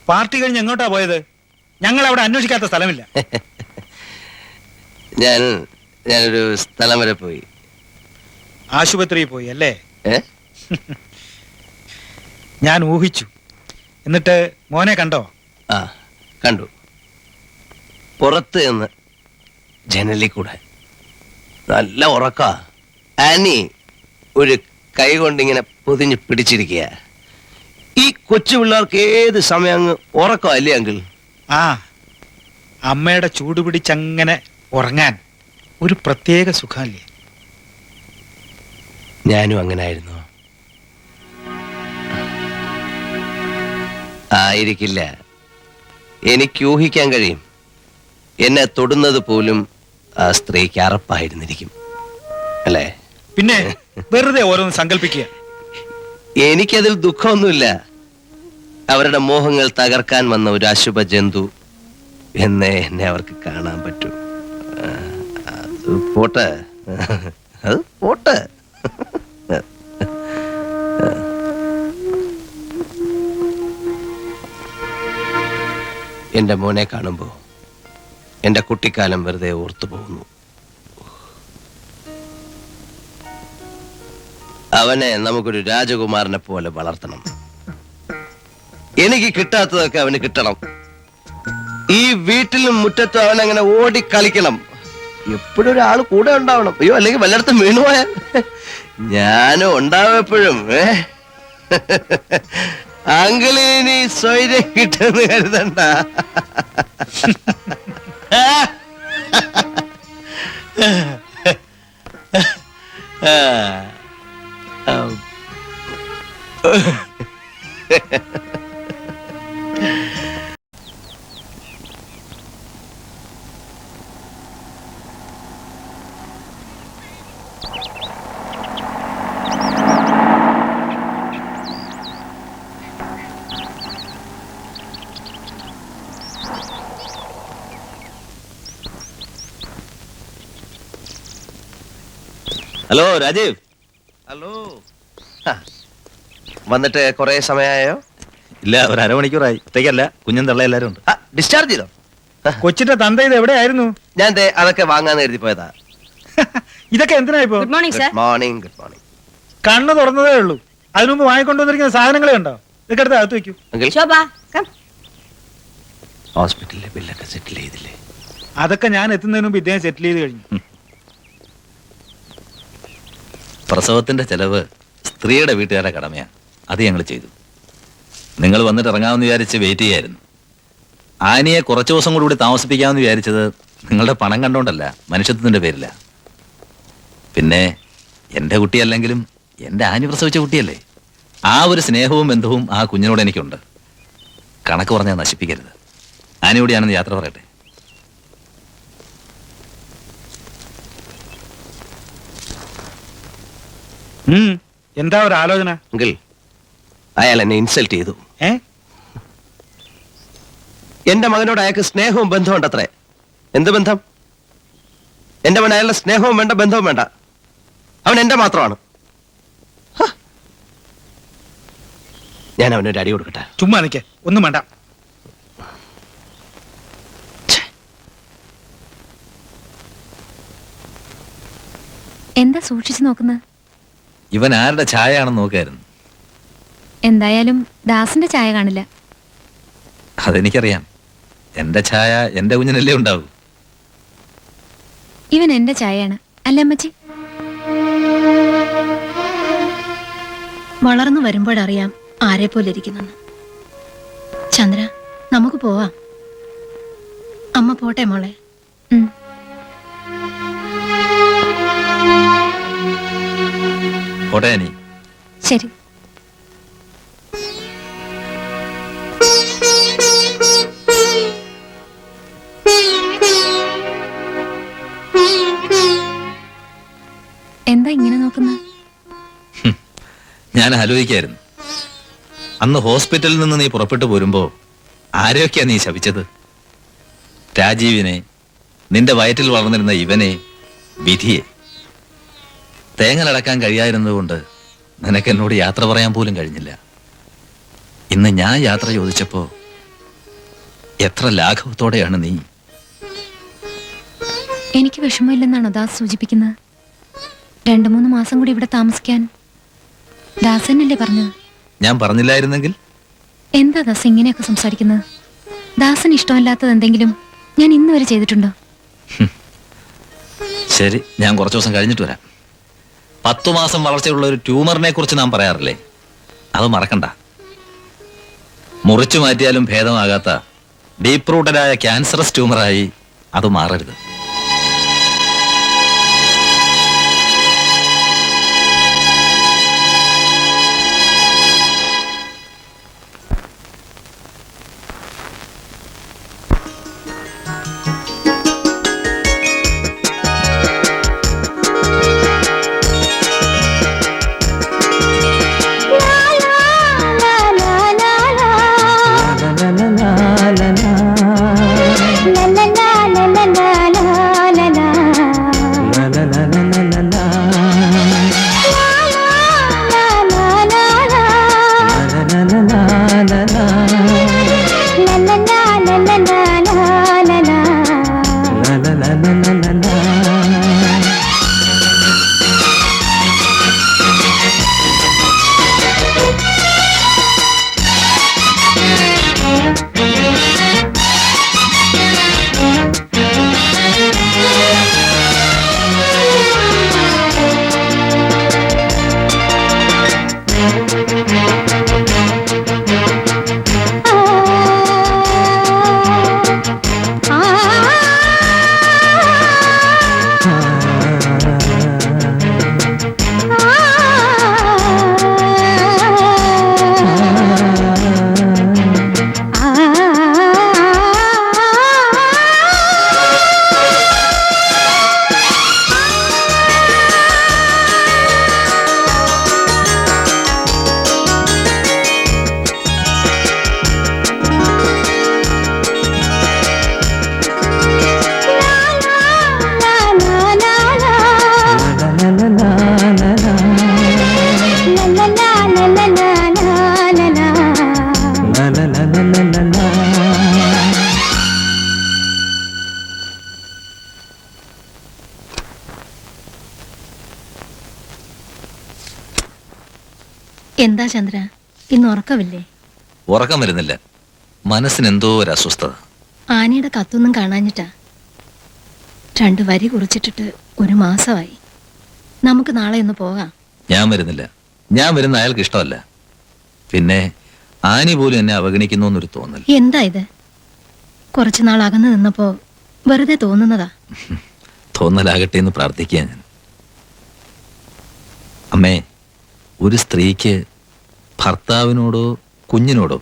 Party കഴിഞ്ഞ് എങ്ങോട്ടാ പോയത്? ഞങ്ങൾ അവിടെ അന്വേഷിക്കാത്ത സ്ഥലമില്ല. ഞാനൊരു സ്ഥലം വരെ പോയി. ആശുപത്രിയിൽ പോയി അല്ലേ? ഞാൻ ഊഹിച്ചു. എന്നിട്ട് മോനെ കണ്ടോ? ആ, കണ്ടു. പുറത്ത് നിന്ന് ജനലിൽ കൂടെ നല്ല ഉറക്ക. ആനി ഒരു കൈ കൊണ്ടിങ്ങനെ പൊതിഞ്ഞ് പിടിച്ചിരിക്കുക. ഈ കൊച്ചു പിള്ളേർക്ക് ഏത് സമയം അങ്ങ് ഉറക്കം അല്ലേ അങ്കിൾ? ആ, അമ്മയുടെ ചൂട് പിടിച്ചങ്ങനെ ഉറങ്ങാൻ ഒരു പ്രത്യേക സുഖമല്ലേ? ഞാനും അങ്ങനെ ആയിരുന്നു. ആയിരിക്കില്ല, എനിക്ക് ഊഹിക്കാൻ കഴിയും. എന്നെ തൊടുന്നത് പോലും ആ സ്ത്രീക്ക് അറപ്പായിരുന്നിരിക്കും അല്ലേ? പിന്നെ വെറുതെ ഓരോന്ന് സങ്കല്പിക്കുക. എനിക്കതിൽ ദുഃഖമൊന്നുമില്ല. അവരുടെ മോഹങ്ങൾ തകർക്കാൻ വന്ന ഒരു അശുഭ ജന്തു എന്നേ എന്നെ അവർക്ക് കാണാൻ പറ്റൂ. അത് പോട്ടെ, അത് പോട്ടെ. എന്റെ മോനെ കാണുമ്പോ എന്റെ കുട്ടിക്കാലം വെറുതെ ഓർത്തു പോകുന്നു. അവനെ നമുക്കൊരു രാജകുമാരനെ പോലെ വളർത്തണം. എനിക്ക് കിട്ടാത്തതൊക്കെ അവന് കിട്ടണം. ഈ വീട്ടിലും മുറ്റത്തും അവനങ്ങനെ ഓടിക്കളിക്കണം. എപ്പോഴും ഒരാൾ കൂടെ ഉണ്ടാവണം. അയ്യോ, അല്ലെങ്കിൽ വല്ലയിടത്തും വീണുപോയാൽ ഞാനും ഉണ്ടാവും എപ്പോഴും. അങ്കിളിനി സ്വൈര്യം കിട്ടുമെന്ന് കരുതണ്ട. ഹലോ രാജീവ്. ഹലോ. വന്നിട്ട് കുറെ സമയമായോ? ഇല്ല, ഒരു അരമണിക്കൂറായി. ഒറ്റയ്ക്കല്ല, കുഞ്ഞും തള്ള എല്ലാരും ഉണ്ട്. ഡിസ്ചാർജ് ചെയ്തോ? കൊച്ചിന്റെ തന്ത ഇത് എവിടെയായിരുന്നു? ഞാൻ അതൊക്കെ വാങ്ങാന്ന് കരുതി പോയതാ. ഇതൊക്കെ എന്തിനാ ഇപ്പോ? Good morning sir. Morning. Good morning. കണ്ണ് തുറന്നതേ ഉള്ളൂ. അതിനുമുമ്പ് വാങ്ങിക്കൊണ്ടുവന്നിരിക്കുന്ന സാധനങ്ങളെ ഉണ്ടോ? ഇതൊക്കെ എടുത്ത് അകത്ത് വെക്കൂ. ഹോസ്പിറ്റലിലെ ബില്ലൊക്കെ സെറ്റിൽ ചെയ്തില്ലേ? അതൊക്കെ ഞാൻ എത്തുന്നതിന് മുമ്പ് ഇദ്ദേഹം സെറ്റിൽ ചെയ്ത് കഴിഞ്ഞു. പ്രസവത്തിന്റെ ചെലവ് സ്ത്രീയുടെ വീട്ടുകാരുടെ കടമയാ. അത് ഞങ്ങൾ ചെയ്തു. നിങ്ങൾ വന്നിട്ട് ഇറങ്ങാമെന്ന് വിചാരിച്ച് വെയിറ്റ് ചെയ്യായിരുന്നു. ആനിയെ കുറച്ചു ദിവസം കൂടി താമസിപ്പിക്കാമെന്ന് വിചാരിച്ചത് നിങ്ങളുടെ പണം കണ്ടോണ്ടല്ല, മനുഷ്യത്വത്തിന്റെ പേരില്ല. പിന്നെ എൻ്റെ കുട്ടിയല്ലെങ്കിലും എൻ്റെ ആനി പ്രസവിച്ച കുട്ടിയല്ലേ. ആ ഒരു സ്നേഹവും ബന്ധവും ആ കുഞ്ഞിനോട് എനിക്കുണ്ട്. കണക്ക് പറഞ്ഞാൽ നശിപ്പിക്കരുത്. ആനിയോടെയാണെന്ന് യാത്ര പറയട്ടെ. എന്താ ഒരു ആലോചന? അങ്കിൾ, അയാൾ എന്നെ ഇൻസൾട്ട് ചെയ്തു. എന്റെ മകനോട് അയാൾക്ക് സ്നേഹവും ബന്ധവും ഉണ്ടത്രേ. എന്ത് ബന്ധം? എന്റെ മകൻ അയാളുടെ സ്നേഹവും വേണ്ട, ബന്ധവും വേണ്ട. അവൻ എന്റെ മാത്രമാണ്. ഞാൻ അവനൊരു അടി കൊടുക്കട്ടെ? ചുമ്മാ നിൽക്കേ, ഒന്നും വേണ്ട. എന്താ സൂക്ഷിച്ചു നോക്കുന്നത്? ഇവൻ ആരുടെ ചായയാണെന്ന് നോക്കായിരുന്നു. എന്തായാലും ദാസിന്റെ ചായ കാണില്ല. അതെനിക്കറിയാം. എന്റെ ചായ എന്റെ കുഞ്ഞിനല്ലേ ഉണ്ടാവൂ. ഇവൻ എന്റെ ചായയാണ് അല്ലേ അമ്മച്ചി? വളർന്നു വരുമ്പോഴറിയാം ആരെ പോലെ ഇരിക്കുന്നെന്ന്. ചന്ദ്ര, നമുക്ക് പോവാം. അമ്മ പോട്ടെ മോളെ. പോട്ടെ അനി. ശരി. എന്താ ഇങ്ങനെ നോക്കുന്നത്? ഞാൻ ആലോചിക്കായിരുന്നു, അന്ന് ഹോസ്പിറ്റലിൽ നിന്ന് നീ പുറപ്പെട്ടു പോരുമ്പോ ആരെയൊക്കെയാ നീ ശപിച്ചത്? രാജീവിനെ, നിന്റെ വയറ്റിൽ വളർന്നിരുന്ന ഇവനെ, വിധിയെ. തേങ്ങലടക്കാൻ കഴിയായിരുന്നതുകൊണ്ട് നിനക്ക് എന്നോട് യാത്ര പറയാൻ പോലും കഴിഞ്ഞില്ല. ഇന്ന് ഞാൻ യാത്ര ചോദിച്ചപ്പോ എത്ര ലാഘവത്തോടെയാണ് നീ. എനിക്ക് വിഷമമില്ലെന്നാണോ ദാസ് സൂചിപ്പിക്കുന്നത്? 2-3 മാസം കൂടി ഇവിടെ താമസിക്കാൻ ദാസനല്ലേ പറഞ്ഞത്? ഞാൻ പറഞ്ഞില്ലായിരുന്നെങ്കിൽ? എന്താ ദാസ് ഇങ്ങനെയൊക്കെ സംസാരിക്കുന്നത്? ദാസന് ഇഷ്ടമല്ലാത്തത് എന്തെങ്കിലും ഞാൻ ഇന്ന് വരെ ചെയ്തിട്ടുണ്ടോ? ശരി, ഞാൻ കുറച്ചു ദിവസം കഴിഞ്ഞിട്ട് വരാം. 10 മാസം വളർച്ചയുള്ള ഒരു ട്യൂമറിനെ കുറിച്ച് നാം പറയാറില്ലേ, അത് മറക്കണ്ട. മുറിച്ചു മാറ്റിയാലും ഭേദമാകാത്ത ഡീപ്പ് റൂട്ടഡായ ക്യാൻസറസ് ട്യൂമറായി അത് മാറരുത്. എന്താ ചന്ദ്ര, ഇന്ന് ഉറക്കമില്ലേ? ഉറക്കം വരുന്നില്ല, മനസ്സിന് എന്തോ ഒരു അസ്വസ്ഥത. ആനയുടെ കത്തൊന്നും കാണാഞ്ഞിട്ടാ. 2 വരി കുറിച്ചിട്ടിട്ട് 1 മാസമായി. നമുക്ക് നാളെ ഒന്ന് പോകാം. ഞാൻ വരുന്നില്ല. ഞാൻ വരുന്ന അയാൾക്ക് ഇഷ്ടമല്ല. പിന്നെ ആനി പോലും എന്നെ അവഗണിക്കുന്നു എന്നൊരു തോന്നൽ. എന്താ ഇത്? കുറച്ചു നാൾ അകന്നു നിന്നപ്പോ വെറുതെ തോന്നുന്നതാ. തോന്നലാകട്ടെ എന്ന് പ്രാർത്ഥിക്കുക ഞാൻ. അമ്മേ, ഒരു സ്ത്രീക്ക് ഭർത്താവിനോടോ കുഞ്ഞിനോടോ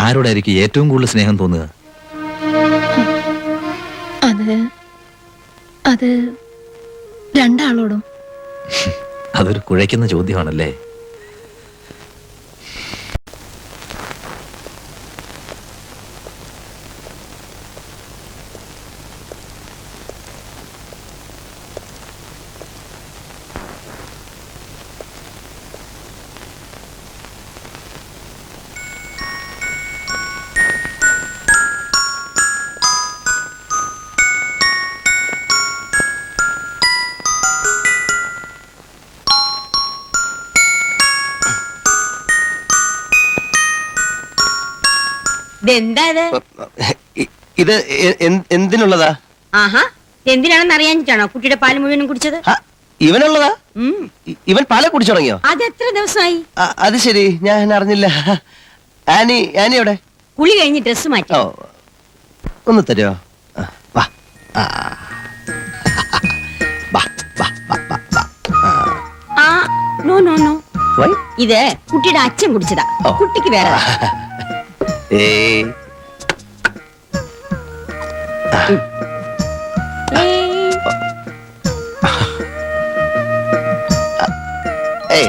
ആരോടായിരിക്കും ഏറ്റവും കൂടുതൽ സ്നേഹം തോന്നുക? അത് രണ്ടാളോടും. അതൊരു കുഴയ്ക്കുന്ന ചോദ്യമാണല്ലേ. ഇതെന്താ ഇത്? ഇത് എന്തിനുള്ളതാ? ആഹാ, എന്തിനാണെന്ന് അറിയാഞ്ഞിട്ടാണോ കുട്ടിയുടെ പാല് മുഴുവനും കുടിച്ചത്? ഇവനുള്ളതാ? ഇവൻ പാല് കുടിച്ചു തുടങ്ങിയോ? അത് എത്ര ദിവസമായി? അത് ശരി, ഞാൻ അറിഞ്ഞില്ല. ആനി എവിടെ? കുളി കഴിഞ്ഞ് ഡ്രസ് മാറ്റി. ഓ, ഒന്ന് തരുമോ? വാ. ആ, നോ നോ നോ, വൈ? ഇത് കുട്ടിയുടെ അച്ഛൻ കുടിച്ചതാ. കുട്ടിക്ക് വേറെ. ഏയ്. ഏയ്.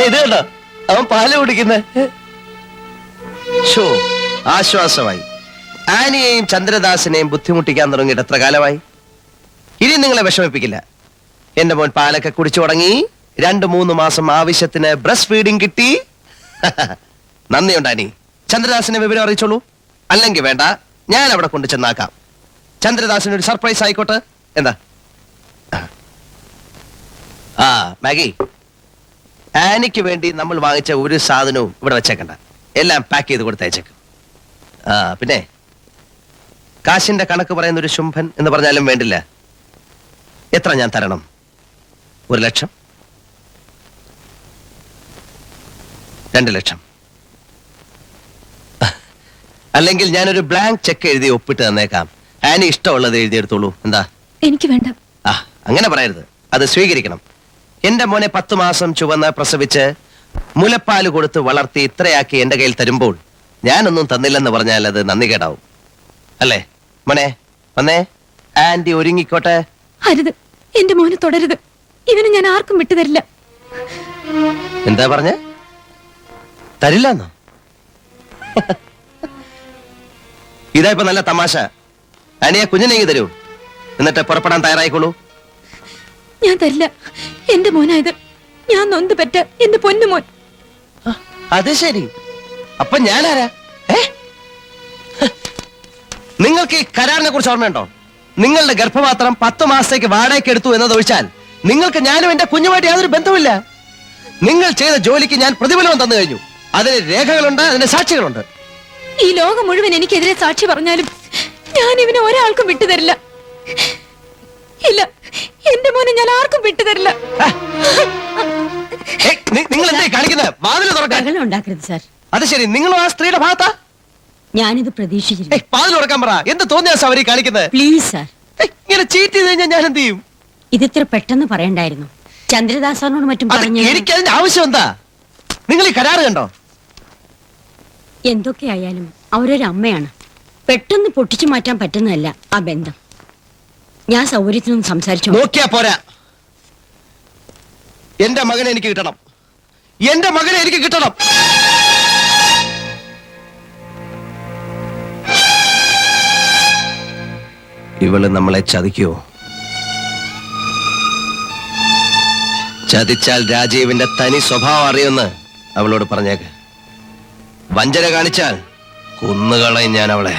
ഇത് കണ്ടോ, അവൻ പാല് കുടിക്കുന്നേ. ഷോ, ആശ്വാസമായി. ആനിയെയും ചന്ദ്രദാസിനെയും ബുദ്ധിമുട്ടിക്കാൻ തുടങ്ങിയിട്ട് എത്ര കാലമായി? ഇനി നിങ്ങളെ വിഷമിപ്പിക്കില്ല. എന്റെ മോൻ പാലൊക്കെ കുടിച്ചു തുടങ്ങി. 2-3 മാസം ആവശ്യത്തിന് ബ്രസ്റ്റ് ഫീഡിങ് കിട്ടി. നന്ദിയുണ്ട് ആനി. ചന്ദ്രദാസിനെ വിവരം അറിയിച്ചോളൂ. അല്ലെങ്കിൽ വേണ്ട, ഞാൻ അവിടെ കൊണ്ടു ചെന്നാക്കാം. ചന്ദ്രദാസിന് ഒരു സർപ്രൈസ് ആയിക്കോട്ടെ. എന്താ? ആ മാഗി, ആനിക്ക് വേണ്ടി നമ്മൾ വാങ്ങിച്ച ഒരു സാധനവും ഇവിടെ വെച്ചേക്കണ്ട. എല്ലാം പാക്ക് ചെയ്ത് കൊടുത്തയച്ചേക്കും. ആ പിന്നെ കാശിന്റെ കണക്ക് പറയുന്ന ഒരു ശുംഭൻ എന്ന് പറഞ്ഞാലും വേണ്ടില്ല. എത്ര ഞാൻ തരണം? 1 ലക്ഷം? 2 ലക്ഷം? അല്ലെങ്കിൽ ഞാനൊരു ബ്ലാങ്ക് ചെക്ക് എഴുതി ഒപ്പിട്ട് തന്നേക്കാം. ആനി ഇഷ്ടമുള്ളത് എഴുതിയെടുത്തോളൂ. എന്താ? എനിക്ക് വേണ്ട. ആ അങ്ങനെ പറയരുത്, അത് സ്വീകരിക്കണം. എന്റെ മോനെ 10 മാസം ചുവന്ന് പ്രസവിച്ച് മുലപ്പാല് കൊടുത്ത് വളർത്തി ഇത്രയാക്കി എന്റെ കയ്യിൽ തരുമ്പോൾ ഞാനൊന്നും തന്നില്ലെന്ന് പറഞ്ഞാൽ അത് നന്ദി കേടാവും. അല്ലേ മോനെ? വന്നേ, ആന്റി ഒരുങ്ങിക്കോട്ടെ. അരുത്, എന്റെ മോനെ തുടരുത്. ഇവന് ഞാൻ ആർക്കും വിട്ടുതരില്ല. എന്താ പറഞ്ഞ? തരില്ലെന്നോ? ഇതാ ഇപ്പൊ നല്ല തമാശ. ആനിയെ കുഞ്ഞിനെങ്കി തരൂ, എന്നിട്ട് പുറപ്പെടാൻ തയ്യാറായിക്കോളൂ. ഞാൻ തരില്ല. എന്റെ മോനായത്. ഞാൻ നൊന്ത് പെറ്റ എന്റെ പൊന്നുമോൻ. അത് ശരി. അപ്പൊ ഞാനാരാ? നിങ്ങൾക്ക് ഈ കരാറിനെ കുറിച്ച് ഓർമ്മയുണ്ടോ? നിങ്ങളുടെ ഗർഭപാത്രം 10 മാസത്തേക്ക് വാടകയ്ക്ക് എടുത്തു എന്നതൊഴിച്ചാൽ നിങ്ങൾക്ക് ഞാനും എന്റെ കുഞ്ഞുമായിട്ട് യാതൊരു ബന്ധവുമില്ല. നിങ്ങൾ ചെയ്ത ജോലിക്ക് ഞാൻ പ്രതിഫലം തന്നു കഴിഞ്ഞു. അതിന് രേഖകളുണ്ട്, അതിന് സാക്ഷികളുണ്ട്. ഈ ലോകം മുഴുവൻ എനിക്കെതിരെ സാക്ഷി പറഞ്ഞാലും ഞാൻ ഇവനെ ഒരാൾക്കും വിട്ടുതരില്ല. ഇല്ല, എന്റെ മോനെ ഞാൻ ആർക്കും വിട്ടുതരില്ല. നിങ്ങൾ എന്തായി കാണിക്കുന്നത്? വാതിൽ തുറക്കാൻ. ബഹളം ഉണ്ടാക്കരുത് സാർ. അത് ശരി, നിങ്ങളും ആ സ്ത്രീയുടെ ഭാഗത്താ? ഞാനിത് പ്രതീക്ഷിച്ചിരുന്നു. വാതിൽ തുറക്കാൻ പറ. എന്ത് തോന്നിയാ അവര് കാണിക്കുന്നത്? പ്ലീസ് സാർ, ഇങ്ങനെ ചീറ്റ് ചെയ്ത് കഴിഞ്ഞാൽ ഞാൻ എന്ത് ചെയ്യും? ഇതിത്ര പെട്ടെന്ന് പറയണ്ടായിരുന്നു. ചന്ദ്രദാസാറിനോട് മറ്റും പറഞ്ഞു. എനിക്ക് അതിന്റെ ആവശ്യം എന്താ? നിങ്ങൾ ഈ കരാറ് കണ്ടോ? എന്തൊക്കെയായാലും അവരൊരു അമ്മയാണ്. പെട്ടെന്ന് പൊട്ടിച്ചു മാറ്റാൻ പറ്റുന്നതല്ല ആ ബന്ധം. ഞാൻ സൗകര്യത്തിനൊന്നും സംസാരിച്ചു. നോക്കിയാ പോരാ. എന്റെ മകനെ എനിക്ക് കിട്ടണം. എന്റെ മകനെ എനിക്ക് കിട്ടണം. ഇവള് നമ്മളെ ചതിക്കോ? ചതിച്ചാൽ രാജീവിന്റെ തനി സ്വഭാവം അറിയുമെന്ന് അവളോട് പറഞ്ഞേക്ക്. വഞ്ചന കാണിച്ചാൽ കൊന്നുകളയും ഞാൻ അവളെ.